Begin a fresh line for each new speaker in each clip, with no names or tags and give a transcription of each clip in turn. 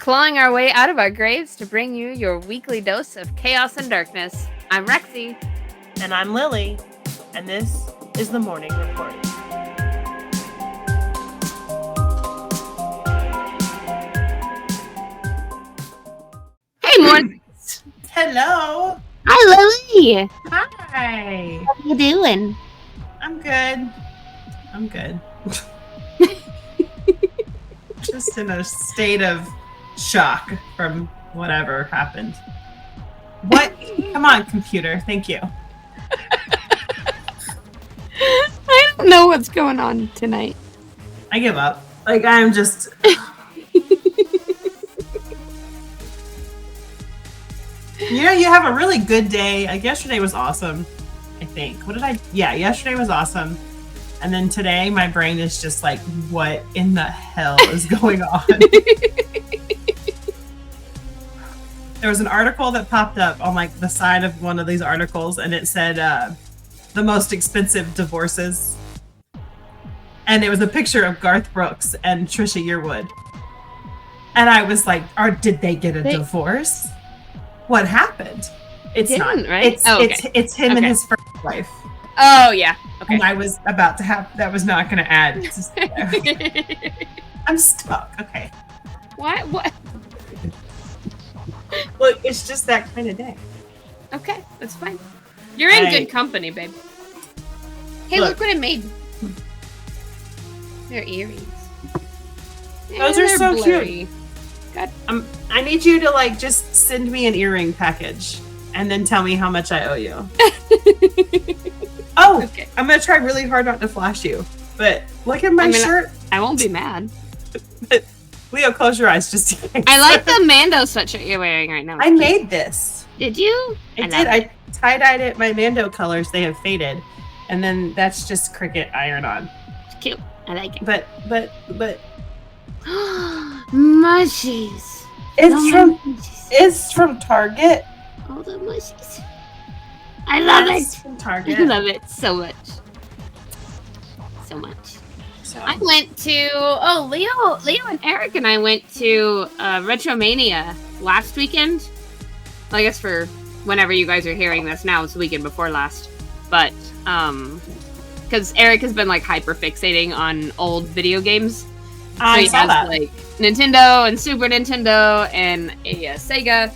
clawing our way out of our graves to bring you your weekly dose of chaos and darkness. I'm Rexy.
And I'm Lily. And this is the Morning Report.
Hey, morning.
Hello.
Hi, Lily.
Hi.
How you doing?
I'm good. Just in a state of shock from whatever happened. What? Come on, computer. Thank you.
I don't know what's going on tonight.
I give up. I'm just... you have a really good day. Yesterday was awesome, I think. Yesterday was awesome. And then today, my brain is just like, what in the hell is going on? There was an article that popped up on the side of one of these articles, and it said the most expensive divorces. And it was a picture of Garth Brooks and Trisha Yearwood. And I was like, did they get a divorce? What happened? It's not,
right?
It's him and his first wife.
Oh, yeah. Okay.
And I was about to that was not going to add. I'm stuck. Okay.
What?
Look, it's just that kind of day.
Okay, that's fine. You're in good company, babe. Hey, look what I made. They're earrings.
Those are so
blurry.
cute. God. I need you to just send me an earring package and then tell me how much I owe you. Oh, okay. I'm going to try really hard not to flash you. But look at my shirt.
I won't be mad.
But Leo, close your eyes just in case.
I like the Mando sweatshirt you're wearing right now.
I made this.
Did you?
I did. I tie-dyed it. My Mando colors, they have faded. And then that's just Cricut iron-on.
It's cute. I like it.
But
mushies.
It's from Target.
All the mushies. I love it.
From Target.
I love it so much. So much. So I went to Leo and Eric and I went to Retromania last weekend. Well, I guess for whenever you guys are hearing this now, it's the weekend before last. But because Eric has been hyper fixating on old video games.
I
he
saw
has
that.
Nintendo and Super Nintendo and a Sega.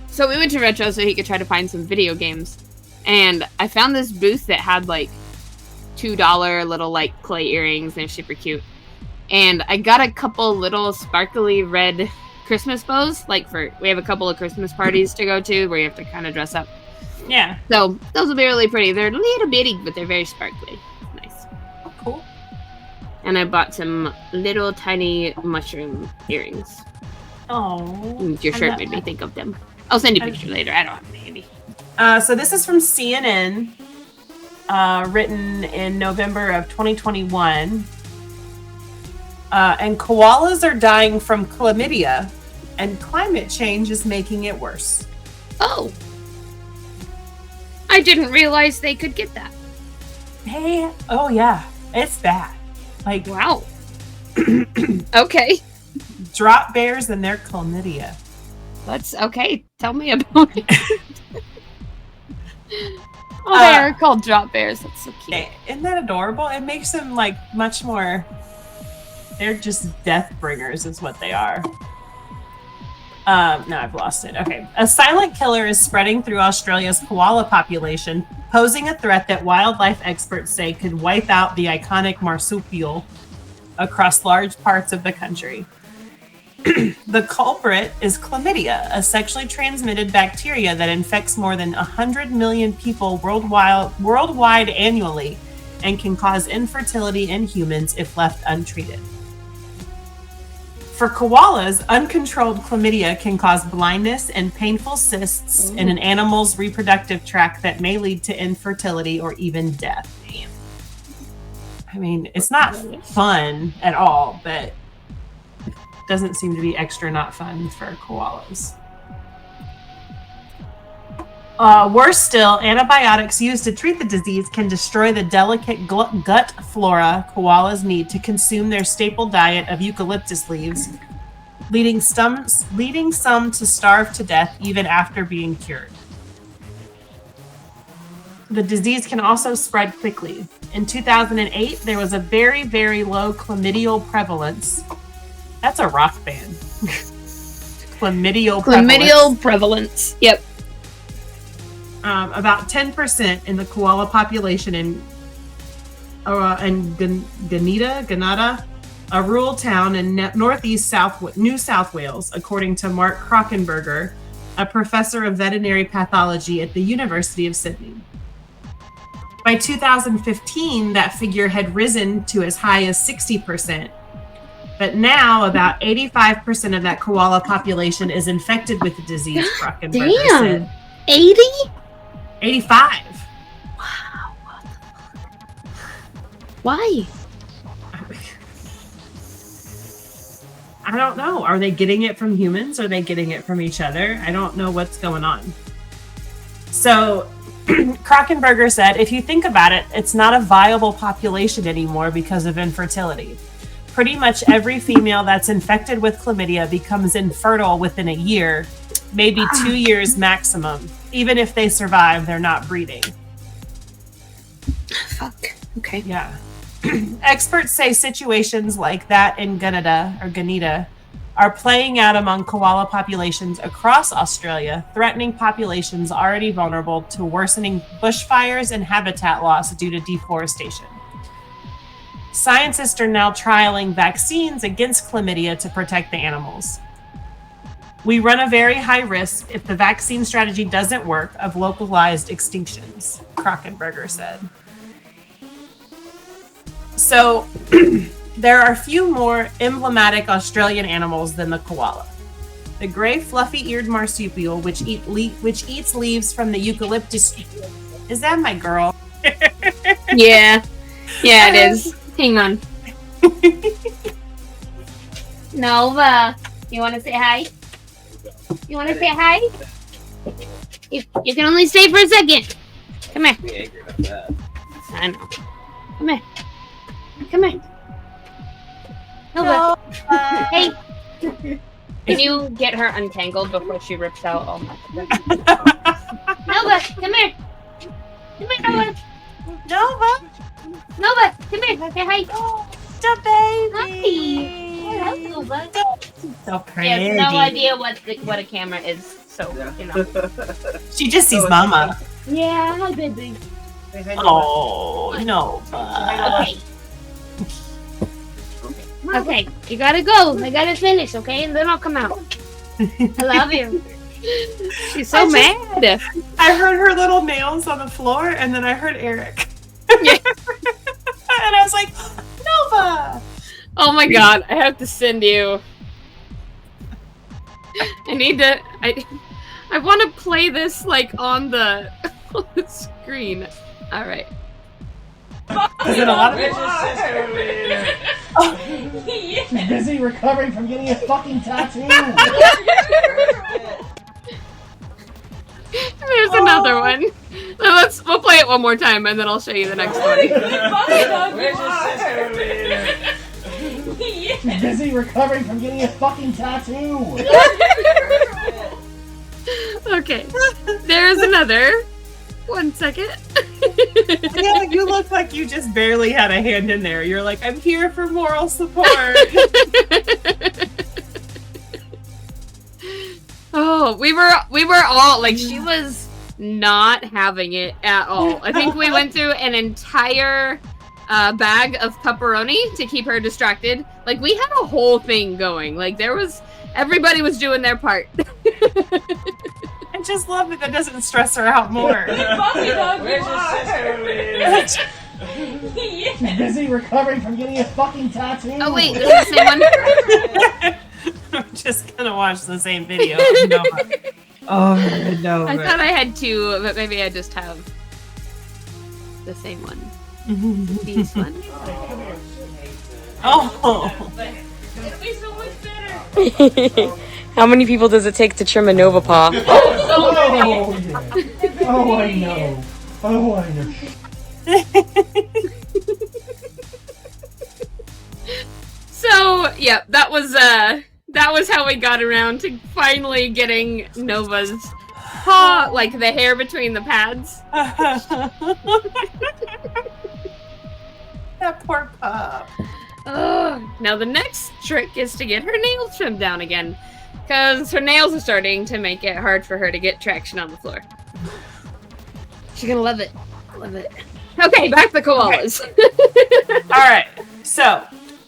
So we went to Retro so he could try to find some video games. And I found this booth that had $2 little clay earrings, and they're super cute. And I got a couple little sparkly red Christmas bows. We have a couple of Christmas parties to go to where you have to kind of dress up.
Yeah.
So those will be really pretty. They're a little bitty, but they're very sparkly. Nice.
Oh, cool.
And I bought some little tiny mushroom earrings.
Oh.
Your shirt made me think of them. I'll send you a picture later. I don't have it handy.
So this is from CNN, written in November of 2021. And koalas are dying from chlamydia, and climate change is making it worse.
Oh. I didn't realize they could get that.
Hey, oh yeah, it's bad.
Wow. Okay.
Drop bears and their chlamydia.
Okay. Tell me about it. Oh, they are called drop bears. That's so cute.
Isn't that adorable? It makes them much more. They're just death bringers, is what they are. No, I've lost it. Okay. A silent killer is spreading through Australia's koala population, posing a threat that wildlife experts say could wipe out the iconic marsupial across large parts of the country. The culprit is chlamydia, a sexually transmitted bacteria that infects more than 100 million people worldwide annually and can cause infertility in humans if left untreated. For koalas, uncontrolled chlamydia can cause blindness and painful cysts in an animal's reproductive tract that may lead to infertility or even death. I mean, it's not fun at all, but doesn't seem to be extra not fun for koalas. Worse still, antibiotics used to treat the disease can destroy the delicate gut flora koalas need to consume their staple diet of eucalyptus leaves, leading some to starve to death even after being cured. The disease can also spread quickly. In 2008, there was a very, very low chlamydial prevalence. That's a rock band. Chlamydial
prevalence. Yep.
About 10% in the koala population in Ganada, a rural town in northeast New South Wales, according to Mark Krockenberger, a professor of veterinary pathology at the University of Sydney. By 2015, that figure had risen to as high as 60%. But now, about 85% of that koala population is infected with the disease, Krockenberger said.
80?
85.
Wow. Why?
I don't know. Are they getting it from humans? Are they getting it from each other? I don't know what's going on. So, Krockenberger said, if you think about it, it's not a viable population anymore because of infertility. Pretty much every female that's infected with chlamydia becomes infertile within a year, maybe 2 years maximum. Even if they survive, they're not breeding.
Fuck. Okay.
Yeah. Experts say situations like that in Ganida are playing out among koala populations across Australia, threatening populations already vulnerable to worsening bushfires and habitat loss due to deforestation. Scientists are now trialing vaccines against chlamydia to protect the animals. We run a very high risk, if the vaccine strategy doesn't work, of localized extinctions, Krockenberger said. So, there are a few more emblematic Australian animals than the koala. The gray fluffy-eared marsupial, which eats leaves from the eucalyptus. Is that my girl?
Yeah, it is. Hang on. Nova, you want to say hi? You want to say hi? You can only stay for a second. Come here. I know. Come here. Come here. Nova. Hey. Can you get her untangled before she rips out all my Nova, come here. Come here, Nova. Nova, come here. Say hi.
The baby.
Hi. Hello, Nova.
So pretty.
She has no idea what a camera is, so, you know.
She just sees Mama.
Yeah, hi, baby.
Oh, Nova.
Okay, you gotta go. I gotta finish, okay? And then I'll come out. I love you. She's so mad.
I heard her little nails on the floor, and then I heard Eric.
Yeah.
And I was like, Nova!
Oh my god, I have to send you. I want to play this, like, on the screen. Alright.
Is it a lot of
She's busy recovering from getting a fucking tattoo.
There's another one. We'll play it one more time and then I'll show you the next one.
She's busy recovering from getting a fucking tattoo.
Okay. There's another. 1 second.
Yeah, you look like you just barely had a hand in there. You're like, I'm here for moral support.
Oh, we were all like, she was not having it at all. I think we went through an entire bag of pepperoni to keep her distracted. Like, we had a whole thing going. Like, everybody was doing their part.
I just love that doesn't stress her out more.
She's busy recovering from getting a fucking tattoo.
Oh wait, this is the same one?
I'm just gonna watch the same video. Oh no.
I thought I had two, but maybe I just have the same one. These ones.
Oh.
How many people does it take to trim a Nova paw?
Oh, yeah. Oh, I know. Oh, I know.
So, yeah, that was That was how we got around to finally getting Nova's paw, like the hair between the pads.
That poor pup.
Now the next trick is to get her nails trimmed down again, because her nails are starting to make it hard for her to get traction on the floor. She's gonna love it. Love it. Okay, back to koalas.
Okay. All right. So,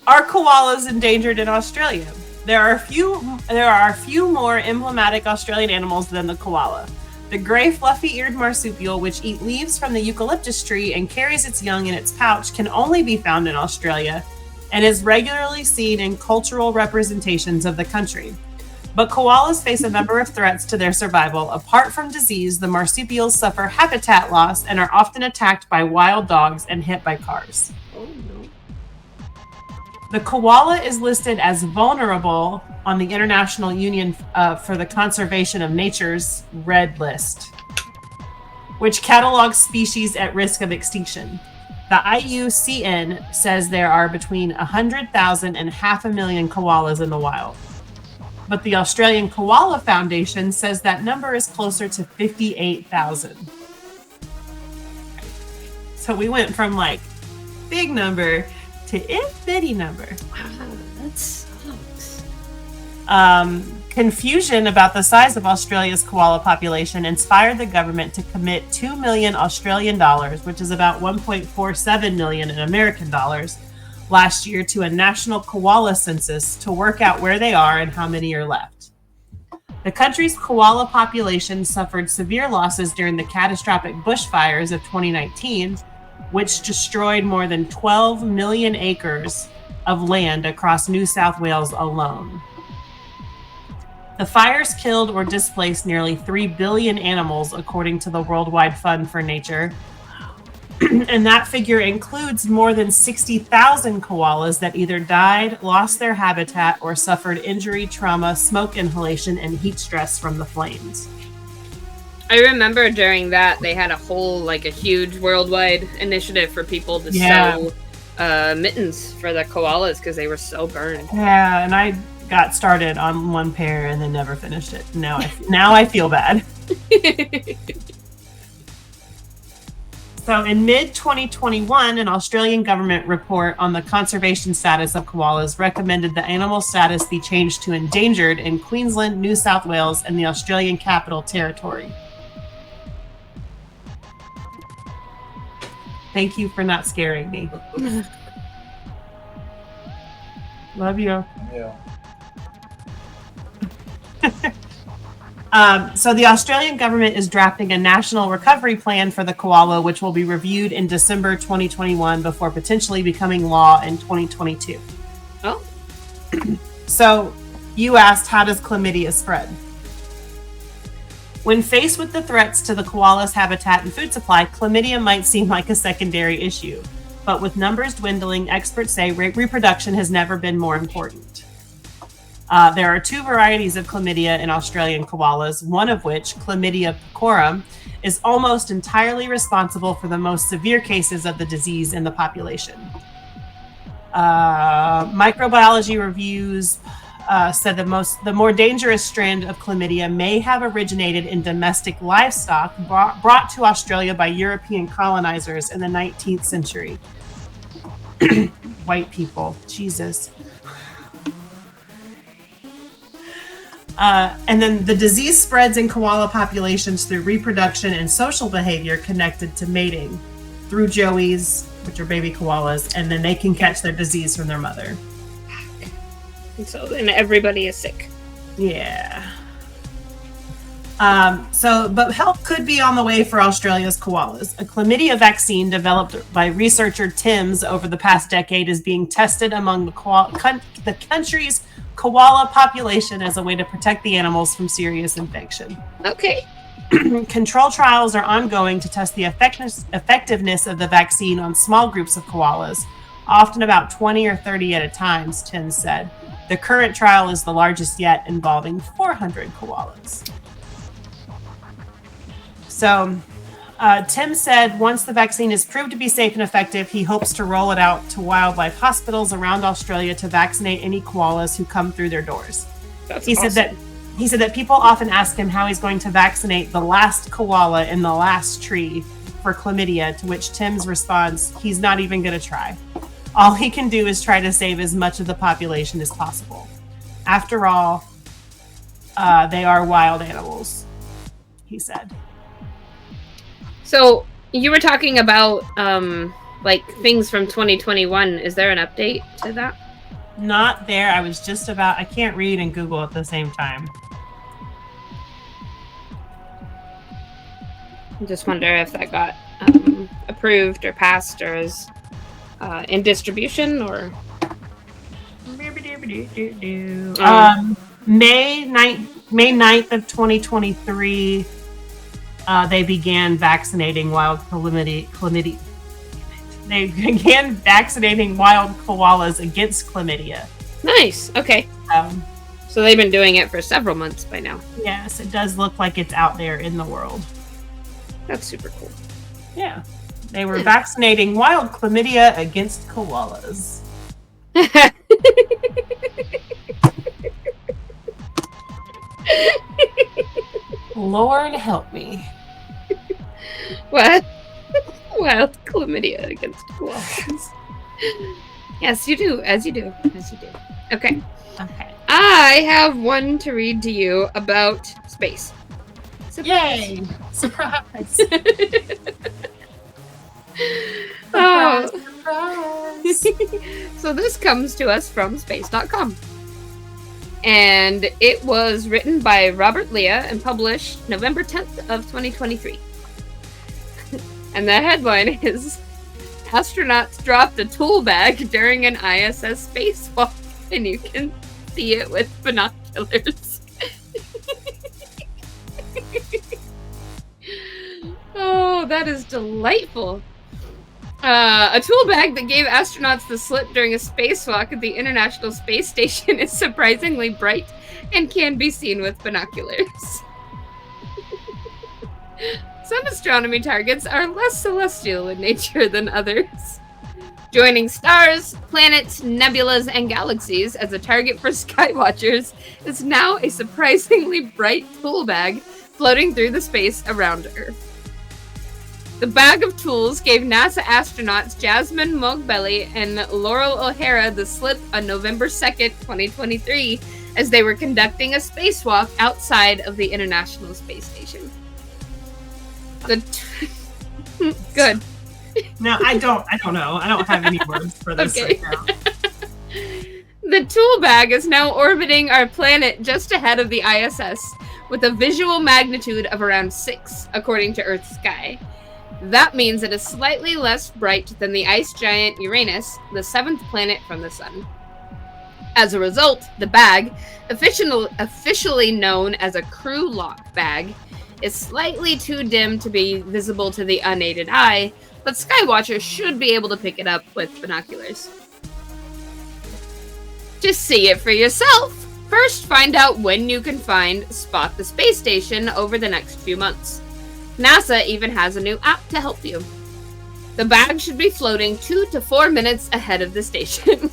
are koalas endangered in Australia? There are a few more emblematic Australian animals than the koala. The gray fluffy-eared marsupial, which eats leaves from the eucalyptus tree and carries its young in its pouch, can only be found in Australia and is regularly seen in cultural representations of the country. But koalas face a number of threats to their survival. Apart from disease, the marsupials suffer habitat loss and are often attacked by wild dogs and hit by cars.
Oh, no.
The koala is listed as vulnerable on the International Union for the Conservation of Nature's Red List, which catalogs species at risk of extinction. The IUCN says there are between 100,000 and 500,000 koalas in the wild. But the Australian Koala Foundation says that number is closer to 58,000. So we went from like big number to itty-bitty number.
Wow, that sucks.
Confusion about the size of Australia's koala population inspired the government to commit 2 million Australian dollars, which is about 1.47 million in American dollars, last year to a national koala census to work out where they are and how many are left. The country's koala population suffered severe losses during the catastrophic bushfires of 2019, which destroyed more than 12 million acres of land across New South Wales alone. The fires killed or displaced nearly 3 billion animals, according to the Worldwide Fund for Nature. And that figure includes more than 60,000 koalas that either died, lost their habitat, or suffered injury, trauma, smoke inhalation, and heat stress from the flames.
I remember during that they had a huge worldwide initiative for people to sew mittens for the koalas because they were so burned.
Yeah, and I got started on one pair and then never finished it. Now I feel bad. So in mid-2021, an Australian government report on the conservation status of koalas recommended the animal status be changed to endangered in Queensland, New South Wales, and the Australian Capital Territory. Thank you for not scaring me. Love you.
Yeah.
So the Australian government is drafting a national recovery plan for the koala, which will be reviewed in December 2021 before potentially becoming law in 2022.
Oh.
So you asked, how does chlamydia spread? When faced with the threats to the koala's habitat and food supply, chlamydia might seem like a secondary issue. But with numbers dwindling, experts say reproduction has never been more important. There are 2 varieties of chlamydia in Australian koalas, one of which, Chlamydia pecorum, is almost entirely responsible for the most severe cases of the disease in the population. Microbiology reviews said the more dangerous strand of chlamydia may have originated in domestic livestock brought to Australia by European colonizers in the 19th century. White people, Jesus. And then the disease spreads in koala populations through reproduction and social behavior connected to mating through joeys, which are baby koalas, and then they can catch their disease from their mother.
And everybody is sick.
Yeah. But help could be on the way for Australia's koalas. A chlamydia vaccine developed by researcher Timms over the past decade is being tested among the country's koala population as a way to protect the animals from serious infection.
Okay.
Control trials are ongoing to test the effectiveness of the vaccine on small groups of koalas, often about 20 or 30 at a time, Timms said. The current trial is the largest yet, involving 400 koalas. So, Tim said once the vaccine is proved to be safe and effective, he hopes to roll it out to wildlife hospitals around Australia to vaccinate any koalas who come through their doors.
That's
He
awesome.
said that people often ask him how he's going to vaccinate the last koala in the last tree for chlamydia, to which Tim's responds, he's not even going to try. All he can do is try to save as much of the population as possible. After all, they are wild animals, he said.
So you were talking about like things from 2021. Is there an update to that?
Not there. I can't read and Google at the same time.
I just wonder if that got approved or passed or is in distribution or.
May 9th of 2023, they began vaccinating wild chlamydia. They began vaccinating wild koalas against chlamydia.
Nice. Okay. So they've been doing it for several months by now.
Yes, it does look like it's out there in the world.
That's super cool.
Yeah. They were vaccinating wild chlamydia against koalas. Lord help me.
What? Wild chlamydia against koalas. Yes, you do. As you do. As you do. Okay.
Okay.
I have one to read to you about space.
Yay! Surprise!
Oh.
Surprise!
So this comes to us from space.com. And it was written by Robert Leah and published November 10th of 2023. And the headline is Astronauts dropped a tool bag during an ISS spacewalk, and you can see it with binoculars. Oh, that is delightful. A tool bag that gave astronauts the slip during a spacewalk at the International Space Station is surprisingly bright and can be seen with binoculars. Some astronomy targets are less celestial in nature than others. Joining stars, planets, nebulas, and galaxies as a target for skywatchers is now a surprisingly bright tool bag floating through the space around Earth. The bag of tools gave NASA astronauts Jasmine Mogbelli and Laurel O'Hara the slip on November 2nd, 2023, as they were conducting a spacewalk outside of the International Space Station. Good.
No, I don't know. I don't have any words for this
Okay.
right now.
The tool bag is now orbiting our planet just ahead of the ISS with a visual magnitude of around 6, according to Earth's sky. That means it is slightly less bright than the ice giant Uranus, the 7th planet from the Sun. As a result, the bag, officially known as a crew lock bag, is slightly too dim to be visible to the unaided eye, but skywatchers should be able to pick it up with binoculars. To see it for yourself, first find out when you can spot the space station over the next few months. NASA even has a new app to help you. The bag should be floating 2 to 4 minutes ahead of the station.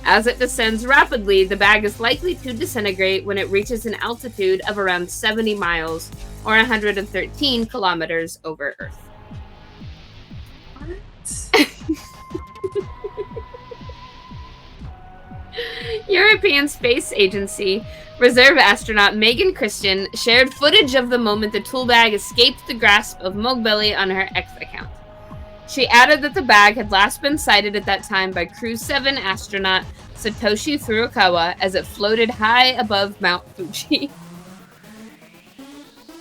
As it descends rapidly, the bag is likely to disintegrate when it reaches an altitude of around 70 miles or 113 kilometers over Earth. European Space Agency reserve astronaut Megan Christian shared footage of the moment the tool bag escaped the grasp of Mogbelli on her X account. She added that the bag had last been sighted at that time by Crew 7 astronaut Satoshi Furukawa as it floated high above Mount Fuji.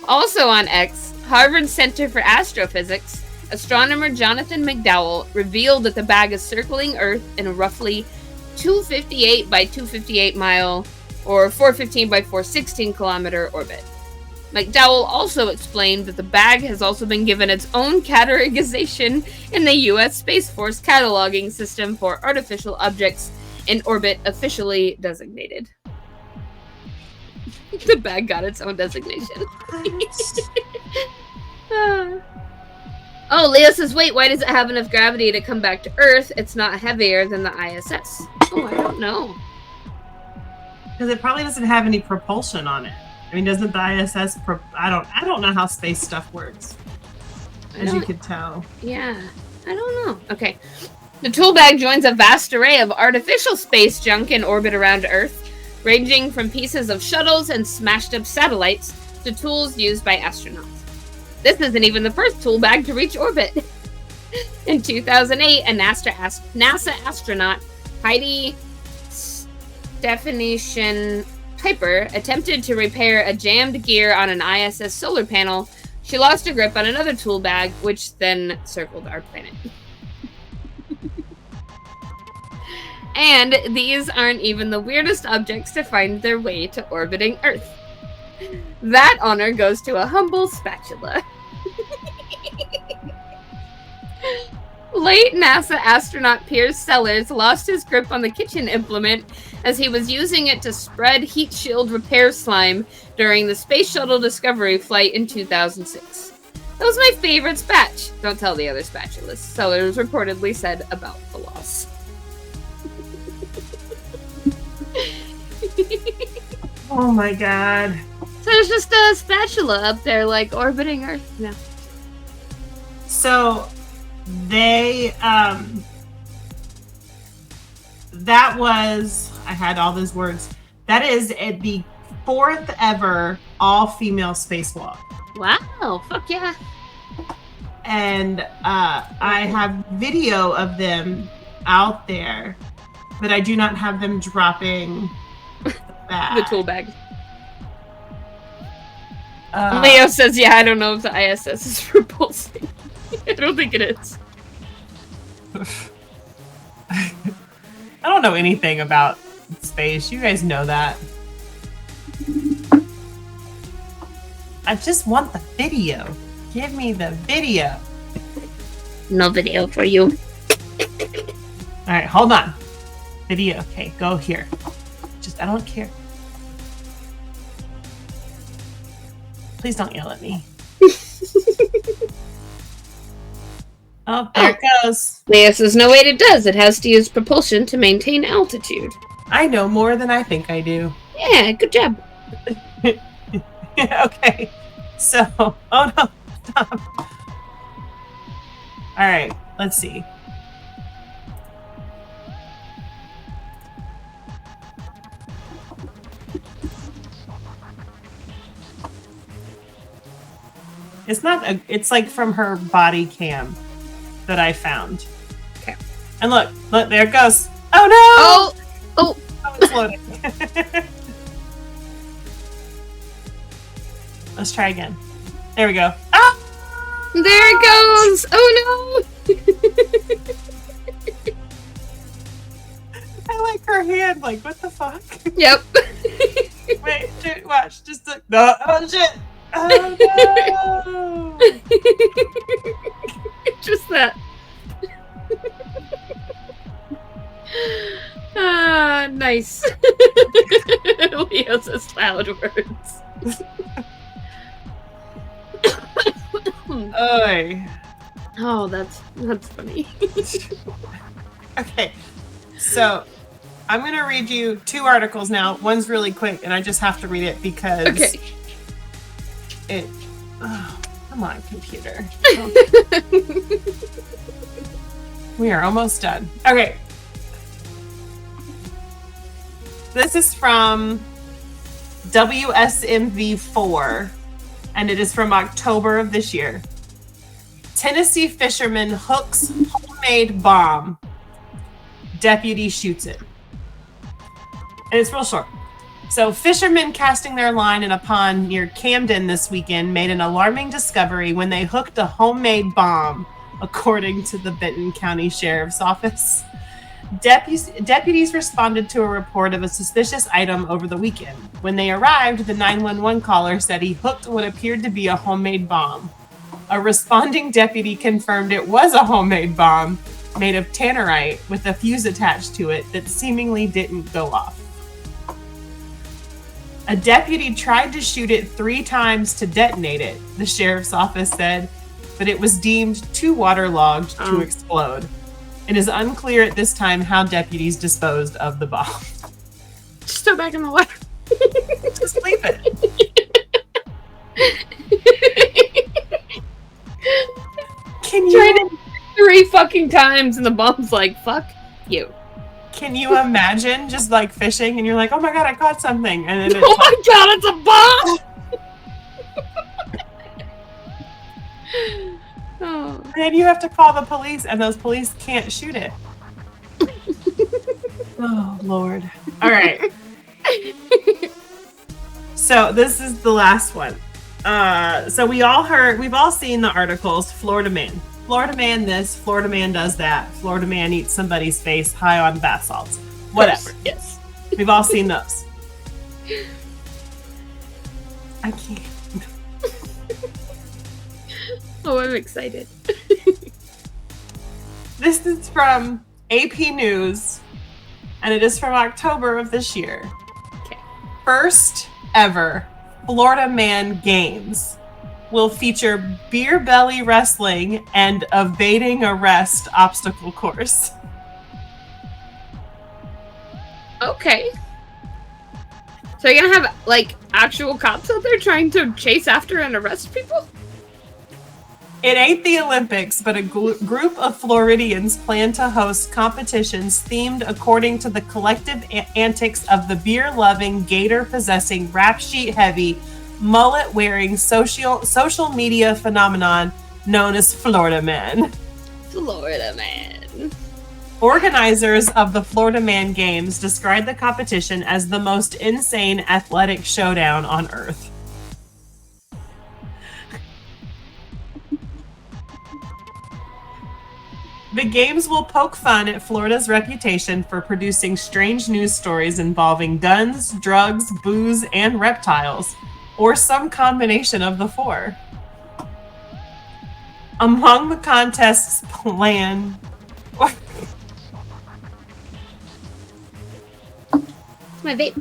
Also on X, Harvard Center for Astrophysics, astronomer Jonathan McDowell revealed that the bag is circling Earth in a roughly 258 by 258 mile or 415 by 416 kilometer orbit. McDowell also explained that the bag has also been given its own categorization in the U.S. Space Force cataloging system for artificial objects in orbit officially designated. The bag got its own designation. Oh, Leo says, wait, why does it have enough gravity to come back to Earth? It's not heavier than the ISS. Oh, I don't know.
Because it probably doesn't have any propulsion on it. I mean, doesn't the ISS? I don't know how space stuff works. As you could tell.
Yeah, I don't know. Okay. The tool bag joins a vast array of artificial space junk in orbit around Earth, ranging from pieces of shuttles and smashed up satellites to tools used by astronauts. This isn't even the first tool bag to reach orbit. In 2008, a NASA astronaut, Heidi Stephanation Piper, attempted to repair a jammed gear on an ISS solar panel. She lost her grip on another tool bag, which then circled our planet. And these aren't even the weirdest objects to find their way to orbiting Earth. That honor goes to a humble spatula. Late NASA astronaut Piers Sellers lost his grip on the kitchen implement as he was using it to spread heat shield repair slime during the Space Shuttle Discovery flight in 2006. That was my favorite spatch. Don't tell the other spatulas, Sellers reportedly said about the loss.
Oh my god.
So there's just a spatula up there, like, orbiting Earth now.
So, they, that was, I had all those words. That is the 4th ever all-female spacewalk.
Wow, fuck yeah.
And I have video of them out there, but I do not have them dropping the bag.
The tool bag. Leo says, yeah, I don't know if the ISS is repulsing. I don't think it is.
I don't know anything about space. You guys know that. I just want the video. Give me the video.
No video for you.
All right, hold on. Video. Okay, go here. I don't care. Please don't yell at me. Oh, there it goes.
Leah says, no, wait, it does. It has to use propulsion to maintain altitude.
I know more than I think I do.
Yeah, good job.
Okay. So, oh no, stop. All right, let's see. It's not it's like from her body cam that I found.
Okay.
And look, there it goes. Oh no!
Oh,
it's loading. Let's try again. There we go. Ah!
there it goes! Oh no!
I like her hand. Like, what the fuck?
Yep.
Wait, dude, watch. Just look. No. Oh shit! Oh no!
Just that. Ah, nice. Leo says loud words.
Oy.
Oh, that's funny.
Okay, so I'm gonna read you 2 articles now. One's really quick, and I just have to read it because oh, come on, computer. We are almost done. Okay. This is from WSMV4, and it is from October of this year. Tennessee fisherman hooks homemade bomb. Deputy shoots it. And it's real short. So, fishermen casting their line in a pond near Camden this weekend made an alarming discovery when they hooked a homemade bomb, according to the Benton County Sheriff's Office. Deputies responded to a report of a suspicious item over the weekend. When they arrived, the 911 caller said he hooked what appeared to be a homemade bomb. A responding deputy confirmed it was a homemade bomb made of tannerite with a fuse attached to it that seemingly didn't go off. A deputy tried to shoot it 3 times to detonate it, the sheriff's office said, but it was deemed too waterlogged to explode. It is unclear at this time how deputies disposed of the bomb.
Just toe back in the water.
Just leave it. Can
Tried
you
it 3 fucking times, and the mom's like, "Fuck you."
can you imagine just like fishing and you're like, oh my god, I caught something, and then it's
Oh
like,
my god, it's a bomb! Oh.
and then you have to call the police, and those police can't shoot it. Oh Lord! All right. So this is the last one. So we've all seen the articles. Florida man this, Florida man does that, Florida man eats somebody's face high on bath salts. Whatever.
Yes.
We've all seen those. I can't.
Oh, I'm excited.
This is from AP News, and it is from October of this year.
Okay.
First ever Florida Man Games will feature beer belly wrestling and evading arrest obstacle course.
Okay. So you're gonna have, like, actual cops out there trying to chase after and arrest people?
It ain't the Olympics, but a group of Floridians plan to host competitions themed according to the collective antics of the beer-loving, gator-possessing, rap sheet-heavy, mullet-wearing social media phenomenon known as Florida Man.
Florida Man.
Organizers of the Florida Man Games described the competition as the most insane athletic showdown on Earth. The games will poke fun at Florida's reputation for producing strange news stories involving guns, drugs, booze, and reptiles, or some combination of the four. Among the contest's plan...
My vape.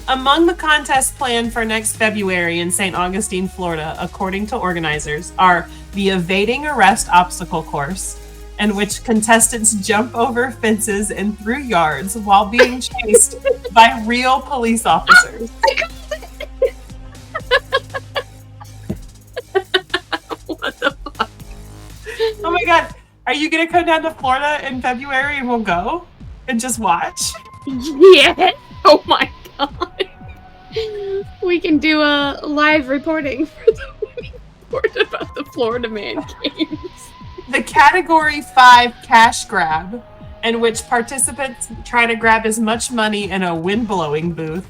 Among the contests planned for next February in St. Augustine, Florida, according to organizers, are the Evading Arrest Obstacle Course, in which contestants jump over fences and through yards while being chased by real police officers.
What the fuck?
Oh my god, are you gonna come down to Florida in February and we'll go and just watch?
Yeah. Oh my god. We can do a live reporting for the report about the Florida Man Games.
The Category 5 cash grab, in which participants try to grab as much money in a wind-blowing booth,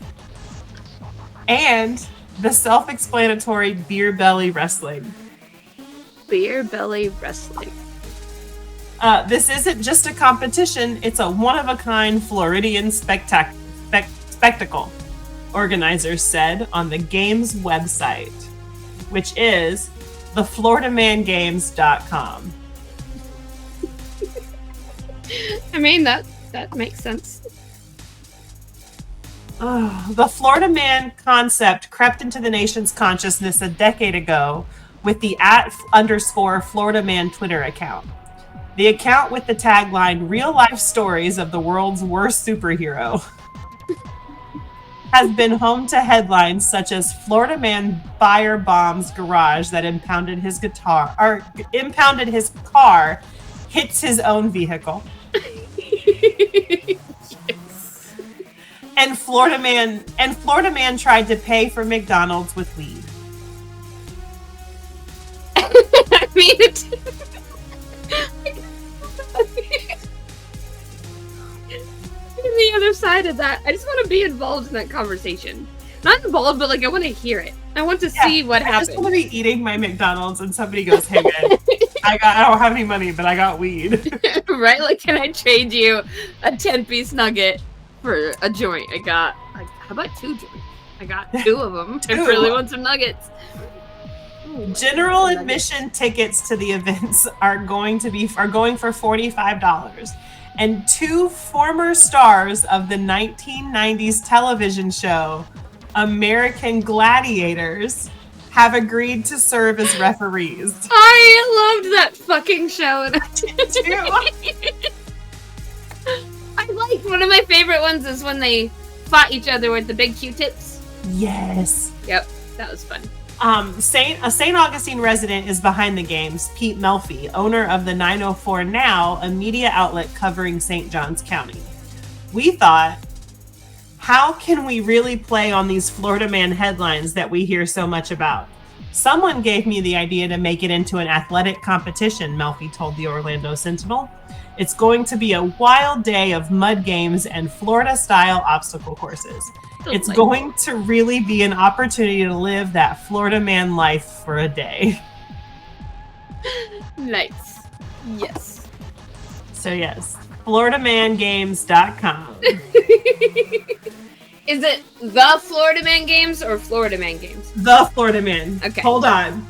and the self-explanatory beer belly wrestling.
Beer belly wrestling.
This isn't just a competition, it's a one-of-a-kind Floridian spectacle, organizers said on the game's website, which is thefloridamangames.com.
I mean, that makes sense.
The Florida Man concept crept into the nation's consciousness a decade ago with the @_Florida Man Twitter account. The account with the tagline, "Real life stories of the world's worst superhero," has been home to headlines such as Florida Man fire bombs garage that impounded his car, hits his own vehicle.
Yes.
And Florida Man tried to pay for McDonald's with weed.
I mean, it. The other side of that, I just want to be involved in that conversation. Not involved, but like I want to hear it. I want to see what
I
happens.
just want to be eating my McDonald's and somebody goes, "Hey man, I don't have any money, but I got weed."
Right? Like, can I trade you a 10-piece nugget for a joint? How about 2 joints? I got 2 of them. I really want some nuggets.
General admission tickets to the events are going for $45. And 2 former stars of the 1990s television show American Gladiators have agreed to serve as referees.
I loved that fucking show. And I like One of my favorite ones is when they fought each other with the big Q-tips.
Yes.
Yep, that was fun.
A St. Augustine resident is behind the games, Pete Melfi, owner of the 904 Now, a media outlet covering St. Johns County. We thought, how can we really play on these Florida Man headlines that we hear so much about? Someone gave me the idea to make it into an athletic competition, Melfi told the Orlando Sentinel. It's going to be a wild day of mud games and Florida-style obstacle courses. It's going to really be an opportunity to live that Florida Man life for a day.
Nice. Yes.
So yes, FloridaManGames.com.
Is it the Florida Man Games or Florida Man Games?
The Florida Man.
Okay.
Hold on.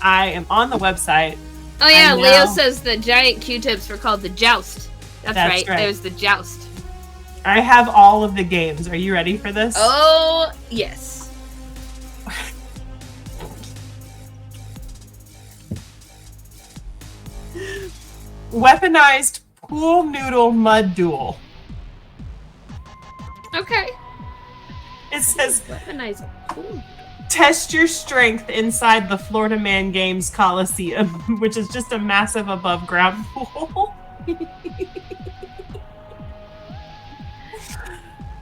I am on the website.
Oh yeah, Leo says the giant Q-tips were called the Joust. That's right. There's the Joust.
I have all of the games. Are you ready for this?
Oh, yes.
Weaponized pool noodle mud duel.
Okay.
It says
Weaponized pool.
Test your strength inside the Florida Man Games Coliseum, which is just a massive above ground pool.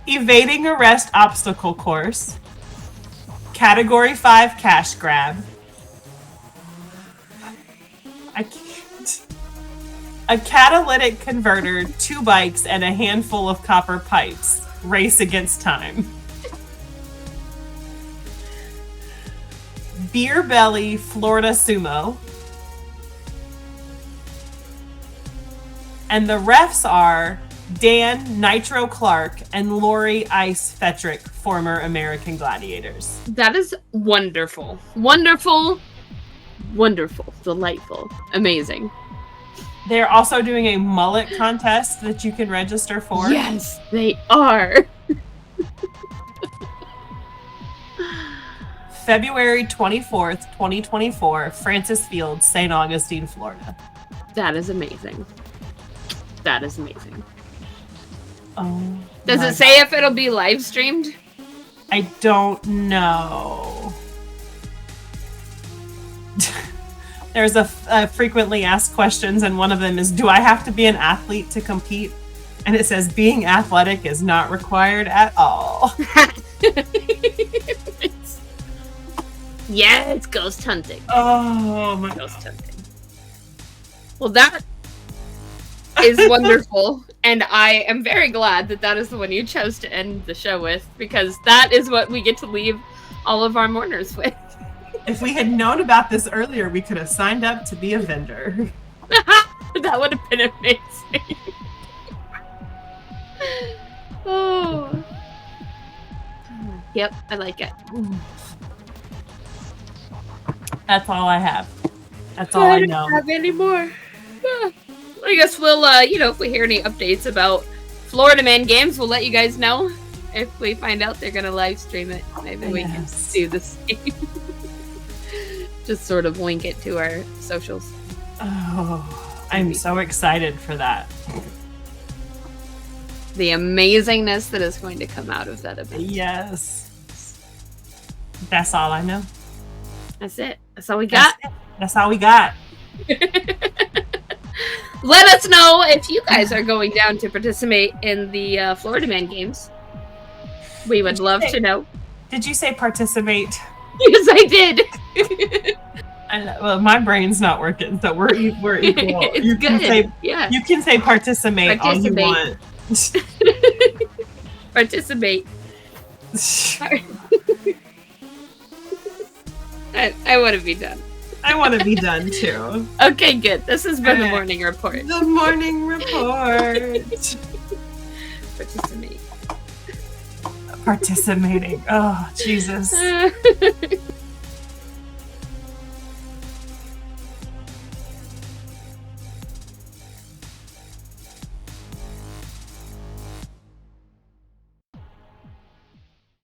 Evading arrest obstacle course. Category 5 cash grab. I can't. A catalytic converter, 2 bikes, and a handful of copper pipes. Race against time. Beer Belly Florida Sumo. And the refs are Dan Nitro Clark and Lori Ice Fetrick, former American Gladiators.
That is wonderful. Wonderful. Wonderful. Delightful. Amazing.
They're also doing a mullet contest that you can register for.
Yes, they are.
February 24th, 2024, Francis Field, St. Augustine, Florida.
That is amazing. That is amazing.
Oh.
Does it say if it'll be live streamed?
I don't know. There's a frequently asked questions, and one of them is, do I have to be an athlete to compete? And it says, being athletic is not required at all.
Yeah, it's ghost hunting.
Oh my
Ghost hunting. Well, that is wonderful, and I am very glad that that is the one you chose to end the show with, because that is what we get to leave all of our mourners with.
If we had known about this earlier, we could have signed up to be a vendor.
That would have been amazing. Oh. Yep, I like it.
That's all I have. That's all I know.
Don't have any more. I guess we'll, if we hear any updates about Florida Man Games, we'll let you guys know. If we find out they're going to live stream it, maybe we can do the same. Just sort of link it to our socials.
Oh, I'm so excited for that.
The amazingness that is going to come out of that event.
Yes. That's all I know.
That's it. That's all we got.
That's all we got.
Let us know if you guys are going down to participate in the Florida Man Games. We would love to know.
Did you say participate?
Yes, I did.
Well, my brain's not working, so we're equal.
It's
you
good.
Can say,
yeah.
You can say participate all you want.
Participate. I want to be done.
I want to be done too.
Okay, good. This has been the morning report.
The morning report.
Participate.
Participating. Oh, Jesus.